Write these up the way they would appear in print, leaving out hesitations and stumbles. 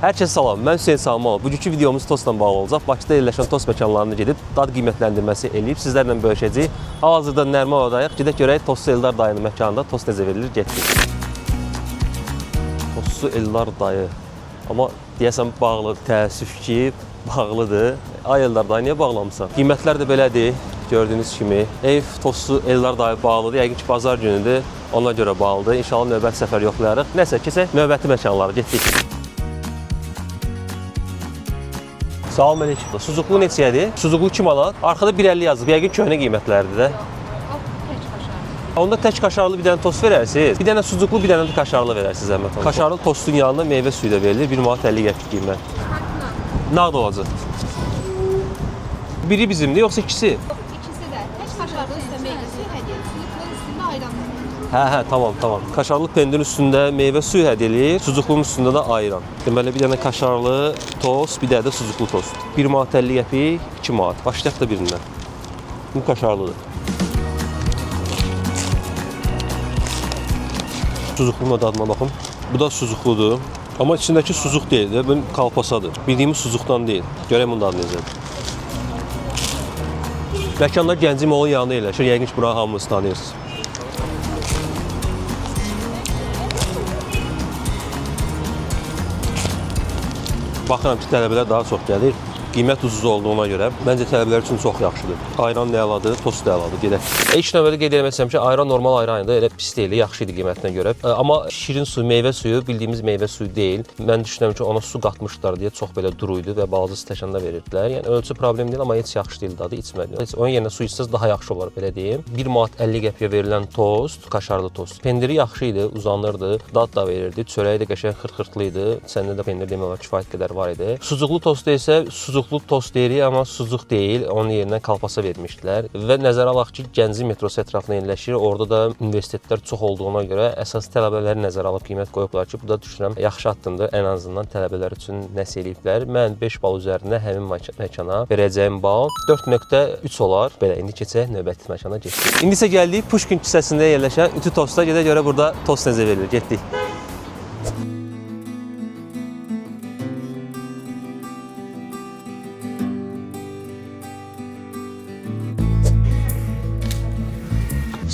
Hər kəsə salam, mən Hüseyn Salmanov. Bugünkü videomuz tostla bağlı olacaq. Bakıda yerləşən tost məkanlarına gedib dad qiymətləndirməsi eləyib sizlərlə bölüşəcəyik. Hal-hazırda Nərmanovdayıq. Gedək görək Tostçu Eldar dayının məkanında tost necə verilir, getdik. Tostçu Eldar dayı. Amma deyəsən bağlıdır, təəssüf ki, bağlıdır. Ay Eldar dayı, niyə bağlamısan? Qiymətlər də belədir, gördüyünüz kimi. Ev Tostçu Eldar dayı bağlıdır. Yəqin ki, bazar günüdür, ona görə bağlıdır. İnşallah növbəti səfər yoxlayarıq. Nəsə, keçək növbəti məkanlara, getdik. Salam əleykum. Suzuqlu neçəyədir? Suzuqlu 2 manat. Arkada 1.50 yazıb. Yəqin köhnə qiymətlərdir də. Onda tək kaşarlı bir dənə tost verərsiniz. Bir dənə suzuqlu, bir dənə də kaşarlı verərsiniz zəhmət olmasa. Kaşarlı tostun yanında meyvə suyu da verilir. 1 manat 50 qəpik qiymət. Nağd olacaq. Biri bizimdir, yoxsa ikisi? İkisi də. Tək kaşarlı üstə meyvə suyu hədiyyə. Suzuqlu üstündə ayran. Hə, tamam. Kaşarlı pendirin üstündə meyvə suyu hədiyyə eləyir, suzuqlunun üstündə də ayran. Deməli, bir dənə kaşarlı tost, bir dənə də suzuqlu tost. 1 manat 50 qəpik, 2 manat. Başlayaq da birindən. Bu kaşarlıdır. Suzuqlunun dadına baxın. Bu da suzuqludur. Amma içindəki suzuq deyil, bu kalpasadır. Bildiyimiz suzuqdan deyil. Görək bunun dadı necədir. Məkanda Gəncə Molun yanında yerləşir. Yəqin ki, buranı hamınız tanıyırsınız. Baxıram ki, tələbələr daha çox gəlir. Qiymət ucuz olduğuna görə məncə tələbələr üçün çox yaxşıdır. Ayran nə əladır, tost da əladır. Gedək. İlk növbədə qeyd etmək istəyirəm ki, ayran normal ayran idi, elə pis deyil, yaxşı idi qiymətinə görə. Amma şirin suyu, meyvə suyu bildiyimiz meyvə suyu deyil. Mən düşünürəm ki, ona su qatmışlar deyə çox belə duru idi və balaca stəkanda verirdilər. Yəni ölçü problem deyil, amma heç yaxşı deyil dadı, içmədim. Heç onun yerinə su içsəz daha yaxşı olar, belə deyim. 1 manat 50 qəpiyə verilən tost, kaşarlı tost. Pendiri yaxşı idi, uzanırdı, dad da verirdi, çörəyi də qəşəng xırxırtlı idi. İçəndə də pendir demək olar kifayət qədər var idi. Suzuqlu tostu isə suzuqlu tost deyirik, amma suzuq deyil, onun yerinə kalpasa vermişdilər. Və nəzərə alaq ki, Gəncə metrosu ətrafında yerləşir. Orada da universitetlər çox olduğuna görə əsas tələbələri nəzərə alıb qiymət qoyublar ki, bu da düşünürəm yaxşı addımdır. Ən azından tələbələr üçün nəsə eləyiblər. Mən 5 bal üzərində həmin məkana verəcəyim bal 4.3 olar. Belə, indi keçək növbəti məkana getdik. İndi isə gəldik Puşkin küçəsində yerləşən Ütü Tosta. Gedə görə burada tost necə verilir, getdik.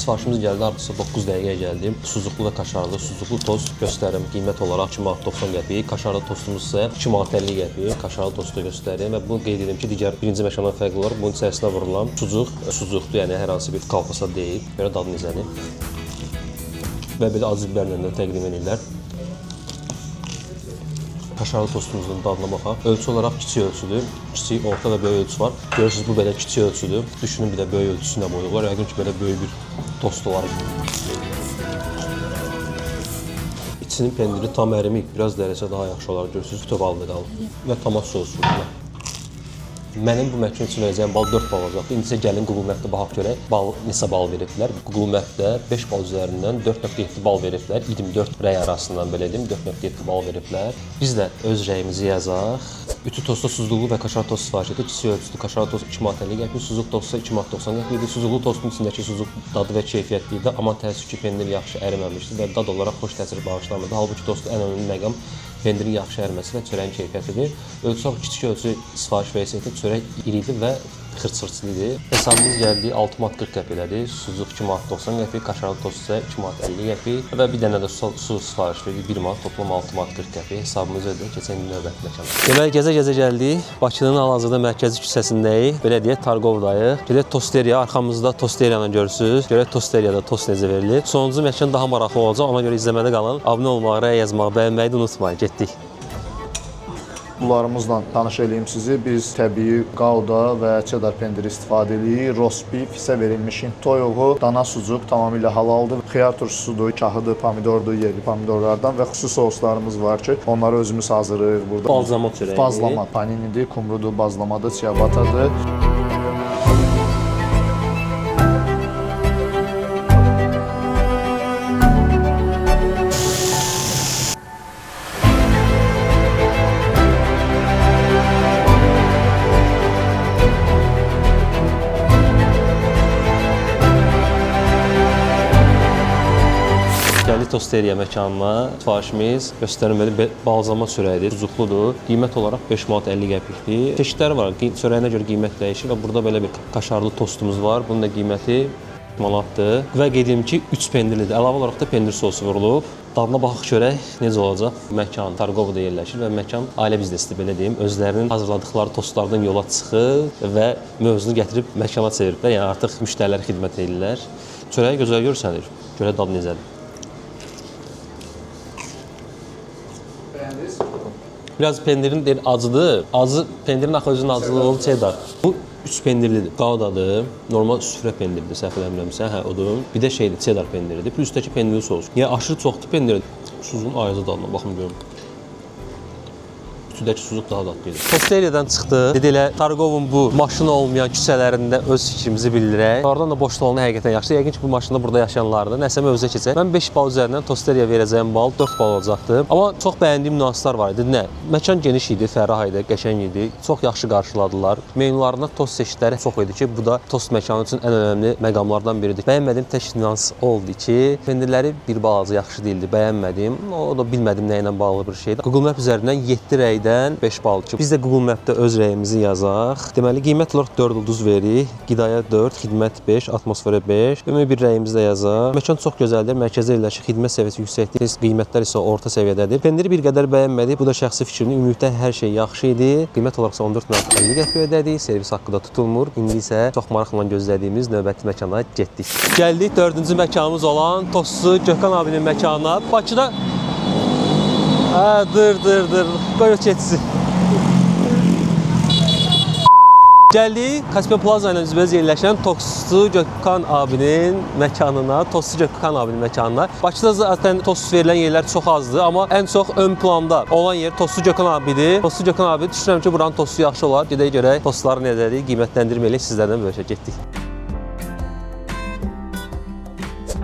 Sifarişimiz gəldi, artıq 9 dəqiqəyə gəldi. Suzuqlu və kaşarlı, suzuqlu tost göstərim. Qiymət olaraq 2 manat 90 qəpik, kaşarlı tostumuz isə 2 manat 50 qəpik. Kaşarlı tostu göstərim və bunu qeyd edim ki, digər birinci məkandan fərqli olaraq bunun içərisinə vurulan suzuqdur, yəni hər hansı bir kalpasa deyil. Belə dadı necədir? Və belə acı biberlə də təqdim edirlər. Kaşarlı tostumuzun dadına baxaq. Ölçü olaraq kiçik ölçüdür. Kiçik, orta və böyük ölçü var. Görürsünüz, bu belə kiçik ölçüdür. Düşünün, bir də böyük ölçüsünə boyuqlar. Yəqin ki, belə böyük bir tost olar. İçinin pendiri tam ərimik, biraz dərəcə daha yaxşı olar. Görürsünüz, bütöv alvedalı və tomat sosu. Mənim bu məkan üçün verəcəyim bal 4 bal olacaqdır. İndi isə gəlin Google Map'də baxaq görək, neçə bal veriblər. Google Map'də 5 bal üzərindən 4.7 bal veriblər. 24 rəy arasından belə deyim, 4.7 bal veriblər. Biz də öz rəyimizi yazaq. Ütü tosta suzuqlu və kaşar tost sifariş etdik. Kiçik ölçülü kaşar tost 2 manat 50 qəpik, suzuq tostu 2 manat 90 qəpik idi. Suzuqlu tostun içindəki suzuq dadı və keyfiyyətli idi, amma təəssüf ki, pendir yaxşı əriməmişdi və dad olaraq xoş təsir bağışlamırdı. Halbuki tostun ən önəmli məqam pendirin yaxşı əriməsi və çörəyin keyfiyyətidir. Ölçü kiçik ölçü sifariş versəydik, çörək iri idi və xırçırçılı idi. Hesabımız gəldi 6 manat 40 qəpiklədir. Suzuq 2 manat 90 qəpik, kaşarlı tost isə 2 manat 50 qəpik və bir dənə də su sifariş verdik 1 manat, toplam 6 manat 40 qəpik. Hesabımız ödədik, keçən gün növbəti məkana. Deməli, gəzə-gəzə gəldik. Bakının hal-hazırda mərkəzi küçəsindəyik. Belə deyək, Targovdayıq. Gedək Tosteriya, arxamızda Tosteriyanı görürsünüz. Görək Tosteriyada tost necə verilir. Sonuncu məkan daha maraqlı olacaq, ona görə izləmədə qalın. Abunə olmağı, rəy yazmağı, bəyənməyi də unutmayın. Getdik. Bunlarımızla tanış edeyim sizi. Biz təbii qavda və çedar pendiri istifadə edirik. Roast beef isə verilmiş Hind toyuğu, dana sucuq tamamilə halaldır. Xiyar turşusudur, kahıdır, pomidordur, yerli pomidorlardan və xüsusi soslarımız var ki, onları özümüz hazırlayırıq burada. Bazlama çörəyi. Bazlama, paninidir, kumrudur, bazlamadır, ciabatadır. Tosteriya məkanına sifarişimiz göstərilməli balzama çörəyidir, suzuqludur. Qiymət olaraq 5 manat 50 qəpikdir. Çeşidləri var, çörəyinə görə qiymət dəyişir və burada belə bir kaşarlı tostumuz var. Bunun da qiyməti manatdır. Və qeyd edim ki, 3 pendirlidir. Əlavə olaraq da pendir sosu vurulub. Dadına baxaq görək necə olacaq. Məkan Targovada yerləşir və məkan ailə biznesidir, belə deyim. Özlərinin hazırladıqları tostlardan yola çıxıb və mövzunu gətirib məkana çeviriblər. Yəni artıq müştərilərə xidmət edirlər. Çörəyi gözəl görsənir. Görək dadı necədir. Biraz pendirin deyir acıdır. Acı pendirin axı özünün acılığı çedar. Bu 3 pendirlidir. Qaudadır. Normal süfrə pendiridir, səhv eləmirəmsə, hə odur. Bir də şeydir, çedar pendiridir. Plus üstəki pendirli sos. Yəni aşırı çoxdur pendir. Suzun ayrıca dadına baxın görün. Üstündəki suzuq daha dadlıdır. Tosteriyadan çıxdı. Dedi elə Targovun bu maşını olmayan küçələrində öz fikrimizi bildirək. Oradan da boşluğunu həqiqətən yaxşı. Yəqin ki, bu maşında burada yaşayanlardır. Nəsə mövzuya keçək. Mən 5 bal üzərindən Tosteriya verəcəyim bal 4 bal olacaqdı. Amma çox bəyəndiyim nüanslar var idi. Nə? Məkan geniş idi, fərah idi, qəşəng idi. Çox yaxşı qarşıladılar. Menularında tost çeşidləri çox idi ki, bu da tost məkanı üçün ən önəmli məqamlardan biridir. Bəyənmədiyim tək nüans oldu ki, pendirləri bir balaca yaxşı değildi. Bəyənmədim. O da bilmədim nə ilə bağlı bir şeydir. Google Map üzərindən 7 rəy 5 bal ki. Biz də Google Map-də öz rəyimizi yazaq. Deməli, qiymət olaraq 4 ulduz veririk. Qidaya 4, xidmət 5, atmosferə 5. Ümumi bir rəyimizi də yazaq. Məkan çox gözəldir. Mərkəzdə yerləşir. Xidmət səviyyəsi yüksəkdir. Qiymətlər isə orta səviyyədədir. Pendiri bir qədər bəyənmədik. Bu da şəxsi fikrimdir. Ümumilikdə hər şey yaxşı idi. Qiymət olaraq 14 manat 50 qəpik ödədik. Servis haqqı da tutulmur. İndi isə çox maraqla gözlədiyimiz növbəti məkana getdik. Gəldik 4-cü məkanımız olan Tostçu Gökhan abinin məkanına. Bakıda dur. Qoy o keçsin. Gəldik Kaspian Plaza ilə üzbəüz yerləşən Tostçu Gökhan abinin məkanına, Tostçu Gökhan abinin məkanına. Bakıda zaten tost verilən yerlər çox azdır, amma ən çox ön planda olan yer Tostçu Gökhan abidir. Tostçu Gökhan abi düşünürəm ki, buranın tostu yaxşı olar. Gedək görək tostları necədir, qiymətləndirməyək sizlərdən bölüşək getdik.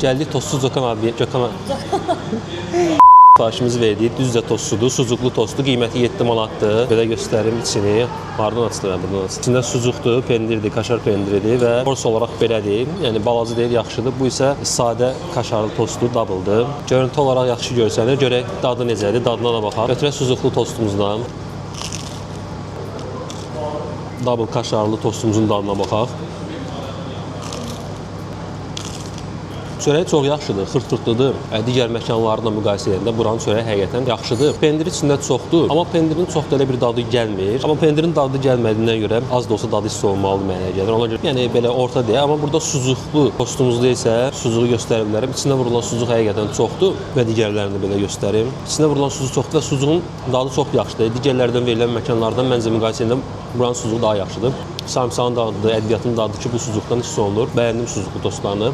Gəldik Tostçu Gökhan abiyə, sifarişimizi verdik. Düzcə tostudur, suzuqlu tostu. Qiyməti 7 manatdır. Belə göstərim içini. Hardan açılır, buradan açılır. İçində suzuqdur, pendirdir, kaşar pendiridir və porsiya olaraq belədir. Yəni balaca deyil, yaxşıdır. Bu isə sadə kaşarlı tostu, double'dır. Görüntü olaraq yaxşı görsənir. Görək dadı necədir, dadına da baxaq. Götürək suzuqlu tostumuzdan. Double kaşarlı tostumuzun dadına baxaq. Çörəyi çox yaxşıdır, xırt-xırtlıdır. Digər məkanlarla müqayisə edəndə buranın çörəyi həqiqətən yaxşıdır. Pendir içində çoxdur, amma pendirin çox da elə bir dadı gəlmir. Amma pendirin dadı gəlmədiyindən görə az da olsa dadı hiss olunmalıdır mənə gəlir. Ona görə yəni belə orta deyə, amma burada suzuqlu tostumuzda isə suzuğu göstərə bilərəm. İçində vurulan suzuq həqiqətən çoxdur və digərlərini də belə göstərim. İçində vurulan suzuq çoxdur və suzuğun dadı çox yaxşıdır. Digərlərdən verilən məkanlardan məncə müqayisə edəndə buranın suzuğu daha yaxşıdır. Sarımsağın dadıdır, ədviyyatın dadıdır ki, bu suzuqdan hiss olunur. Bəyəndim suzuqlu tostlarını.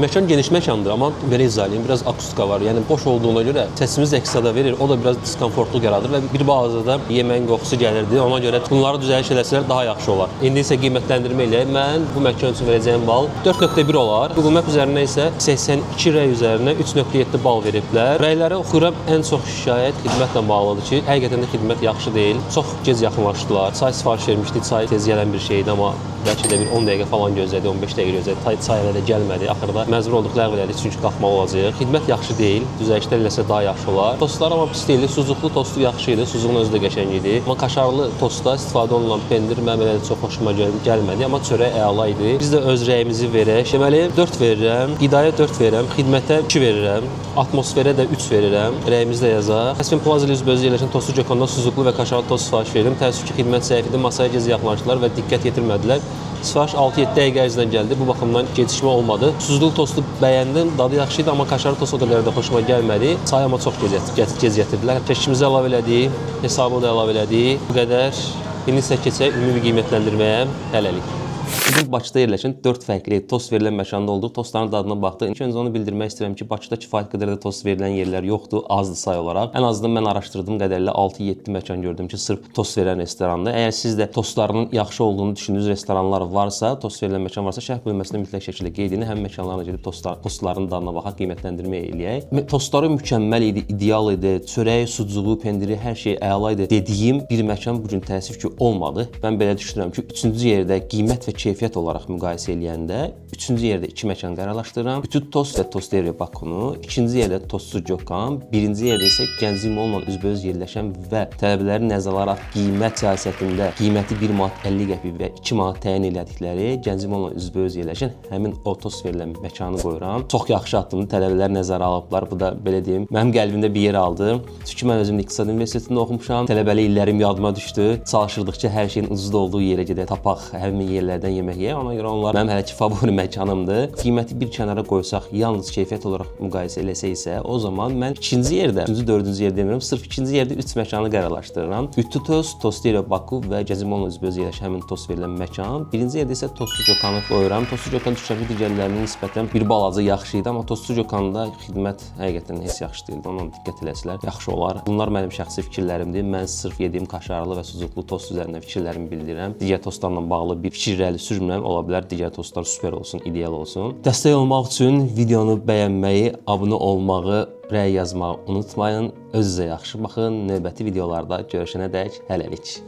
Məkan geniş məkandır, amma belə izah edeyim, biraz akustika var. Yəni boş olduğuna görə səsimiz əks-səda verir. O da biraz diskomfortluq yaradır və bir bazada yeməyin qoxusu gəlirdi. Ona görə bunları düzəliş eləsələr daha yaxşı olar. İndi isə qiymətləndirmə ilə mən bu məkan üçün verəcəyim bal 4.1 olar. Google Map üzərindən isə 82 rəy üzərinə 3.7 bal veriblər. Rəyləri oxuyuram, ən çox şikayət xidmətlə bağlıdır ki, həqiqətən də xidmət yaxşı deyil. Çox gec yaxınlaşdılar. Çay sifariş vermişdik, çay tez gələn bir şeydi, amma bəlkə də bir 10 dəqiqə falan gözlədi, 15 dəqiqə gözlədi. Çay hələ də gəlmədi. Axırda məcbur olduq ləğv elədik, çünki qalxmalı olacaq. Xidmət yaxşı deyil, düzəlişlər eləsə daha yaxşı olar. Tostlar amma pis deyildi, suzuqlu tostu yaxşı idi, suzuğun özü də qəşəng idi. Amma kaşarlı tostda istifadə olunan pendir mənə belə çox xoşuma gəlmədi, amma çörək əla idi. Biz də öz rəyimizi verək. Deməli 4 verirəm, qidaya 4 verirəm, xidmətə 2 verirəm, atmosferə də 3 verirəm. Rəyimizi də yazaq. Kaspian Plaza ilə üzbəüz yerləşən Tostçu Gökhandan suzuqlu və kaşarlı tost sifariş verdim. Təəssüf ki, xidmət zəif idi, masaya gec yaxınlaşdılar və diqqət yetirmədilər. Sifariş 6-7 dəqiqə ərzində gəldi. Bu baxımdan gecikmə olmadı. Suzuqlu tostu bəyəndim. Dadı yaxşı idi, amma kaşarlı tost o qədər də xoşuma gəlmədi. Çay amma çox gec gətirdilər. Keşkimizi əlavə elədik, hesabı da əlavə elədik. Bu qədər. İndi isə keçək ümumi qiymətləndirməyə. Hələlik. Bizim Bakıda yerləşən 4 fərqli tost verilən məkanda olduq. Tostların dadına baxdıq. İlk öncə onu bildirmək istəyirəm ki, Bakıda kifayət qədər də tost verilən yerlər yoxdur, azdır say olaraq. Ən azından mən araşdırdığım qədərlə 6-7 məkan gördüm ki, sırf tost verən restorandır. Əgər siz də tostlarının yaxşı olduğunu düşündüyünüz restoranlar varsa, tost verilən məkan varsa, şərh bölməsində mütləq şəkildə qeyd edin. Həm məkanlarına gedib tostların dadına baxaq, qiymətləndirmə eləyək. Tostları mükəmməl idi, ideal idi. Çörəyi, sucuğu, pendiri, hər şey əla idi dediyim bir məkan bu gün təəssüf ki, olmadı. Mən belə düşünürəm ki, 3-cü yerdə qiymət və keyfiyyət olaraq müqayisə eləyəndə 3-cü yerdə 2 məkan qərarlaşdırıram. Bütün tost və Tosteria Bakunu, 2-ci yerdə Tostçu Gökhan, 1-ci yerdə isə Gənclik Molla üzbəüz yerləşən və tələbələri nəzərə alaraq qiymət siyasətində qiyməti 1 manat 50 qəpik və 2 manat təyin elədikləri Gənclik Molla üzbəüz yerləşən həmin o tost verilən məkanı qoyuram. Çox yaxşı addımdır. Tələbələr nəzərə alıblar. Bu da belə deyim, mənim qəlbimdə bir yer aldı. Çünki mən özüm İqtisad Universitetində oxumuşam. Tələbəlik illərim yadıma düşdü. Çalışırdıqca hər şeyin ucuz olduğu yerə gedək, tapaq, həmin yerlərdən yemək yeyək. Ona görə onlar mənim hələ ki favori məkanımdır. Qiyməti bir kənara qoysaq, yalnız keyfiyyət olaraq müqayisə eləsək isə, o zaman mən 2-ci yerdə, 3-cü, 4-cü yerdə demirəm, sırf 2-ci yerdə 3 məkanı qərarlaşdırıram. Ütü Tost, Tosteria Baku və Gənclik Molla üzbəüz yerləşən həmin tost verilən məkan. 1-ci yerdə isə Tostçu Gökhanı qoyuram. Tostçu Gökhan düşərli digərlərinə nisbətən bir balaca yaxşı idi, amma Tostçu Gökhanında xidmət həqiqətən heç yaxşı deyildi. Ona diqqət eləsələr yaxşı olar. Bunlar mənim şəxsi fikirlərimdir. Mən sırf yediyim kaşarlı və sucuklu tost üzərində fikirlərimi bildirirəm. Digər tostlarla bağlı bir fikir irəli sürmürəm. Ola bilər digər tostlar süper olsun, ideal olsun. Dəstək olmaq üçün videonu bəyənməyi, abunə olmağı, rəy yazmağı unutmayın. Özünüzə yaxşı baxın. Növbəti videolarda görüşənədək hələlik.